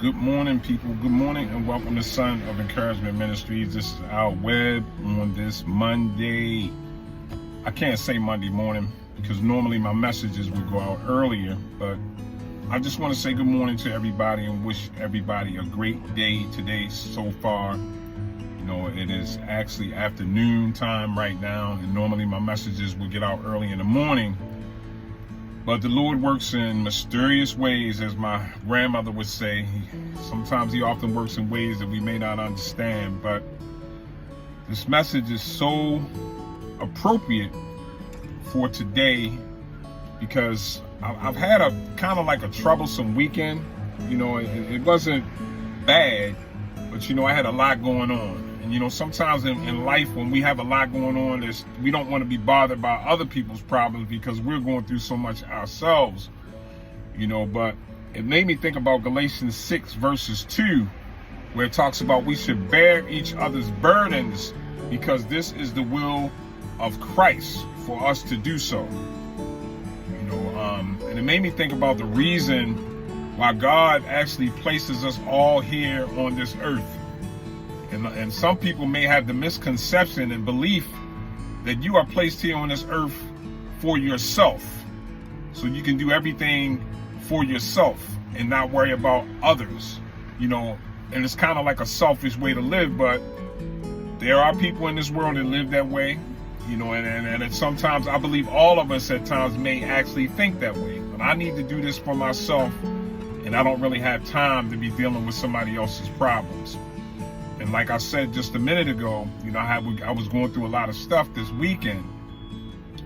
Good morning, people. Good morning, and welcome to Son of Encouragement Ministries. This is Al Webb on this Monday. I can't say Monday morning because normally my messages would go out earlier, but I just want to say good morning to everybody and wish everybody a great day today so far. You know, it is actually afternoon time right now, and normally my messages would get out early in the morning. But the Lord works in mysterious ways, as my grandmother would say. Sometimes he often works in ways that we may not understand, but this message is so appropriate for today because I've had a kind of like a troublesome weekend. You know, it wasn't bad, but you know, I had a lot going on. And you know, sometimes in life when we have a lot going on, we don't want to be bothered by other people's problems because we're going through so much ourselves. You know, but it made me think about Galatians 6 verses 2, where it talks about we should bear each other's burdens because this is the will of Christ for us to do so. You know, and it made me think about the reason why God actually places us all here on this earth. And some people may have the misconception and belief that you are placed here on this earth for yourself. So you can do everything for yourself and not worry about others. You know, and it's kind of like a selfish way to live, but there are people in this world that live that way. You know, and sometimes I believe all of us at times may actually think that way. But I need to do this for myself, and I don't really have time to be dealing with somebody else's problems. And like I said just a minute ago, you know, I was going through a lot of stuff this weekend,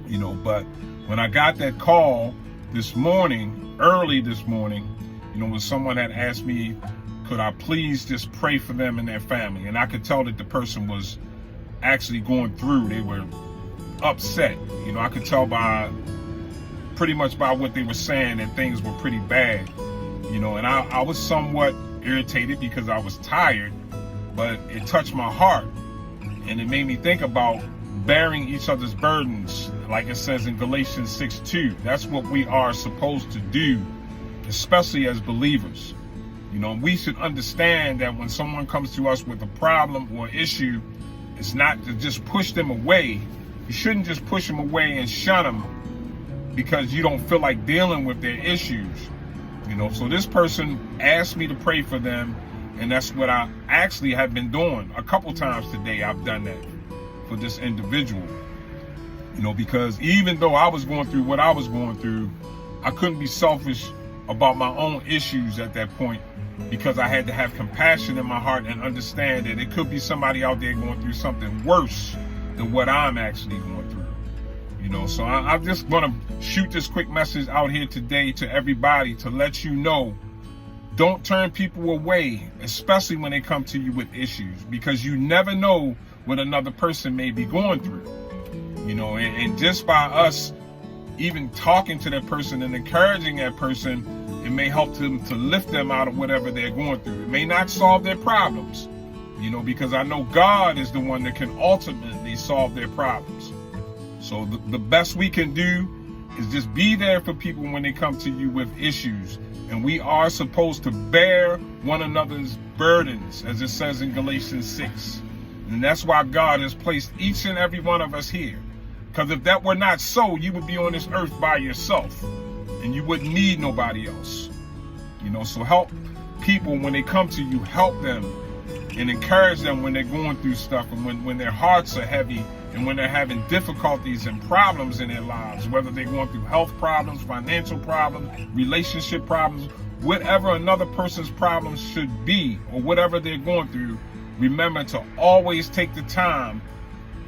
you know, but when I got that call this morning, early this morning, you know, when someone had asked me, could I please just pray for them and their family? And I could tell that the person was actually going through, they were upset. You know, I could tell pretty much by what they were saying that things were pretty bad, you know, and I was somewhat irritated because I was tired. But it touched my heart, and it made me think about bearing each other's burdens, like it says in Galatians 6:2. That's what we are supposed to do, especially as believers. You know, we should understand that when someone comes to us with a problem or issue, it's not to just push them away. You shouldn't just push them away and shun them because you don't feel like dealing with their issues. You know, so this person asked me to pray for them. And that's what I actually have been doing. A couple times today I've done that for this individual. You know, because even though I was going through what I was going through, I couldn't be selfish about my own issues at that point, because I had to have compassion in my heart and understand that it could be somebody out there going through something worse than what I'm actually going through. You know, so I just want to shoot this quick message out here today to everybody to let you know, don't turn people away, especially when they come to you with issues, because you never know what another person may be going through. You know, and just by us even talking to that person and encouraging that person, it may help them to lift them out of whatever they're going through. It may not solve their problems, you know, because I know God is the one that can ultimately solve their problems. So the best we can do is just be there for people when they come to you with issues. And we are supposed to bear one another's burdens, as it says in Galatians 6. And that's why God has placed each and every one of us here. Because if that were not so, you would be on this earth by yourself. And you wouldn't need nobody else. You know, so help people when they come to you, help them and encourage them when they're going through stuff and when their hearts are heavy and when they're having difficulties and problems in their lives, whether they're going through health problems, financial problems, relationship problems, whatever another person's problems should be or whatever they're going through, remember to always take the time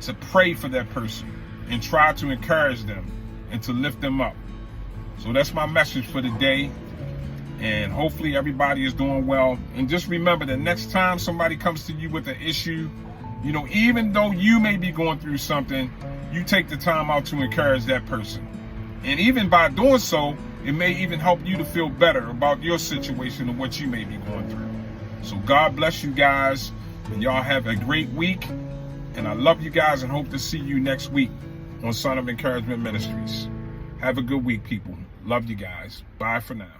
to pray for that person and try to encourage them and to lift them up. So that's my message for today. And hopefully everybody is doing well. And just remember that next time somebody comes to you with an issue, you know, even though you may be going through something, you take the time out to encourage that person. And even by doing so, it may even help you to feel better about your situation and what you may be going through. So God bless you guys, and y'all have a great week. And I love you guys and hope to see you next week on Son of Encouragement Ministries. Have a good week, people. Love you guys. Bye for now.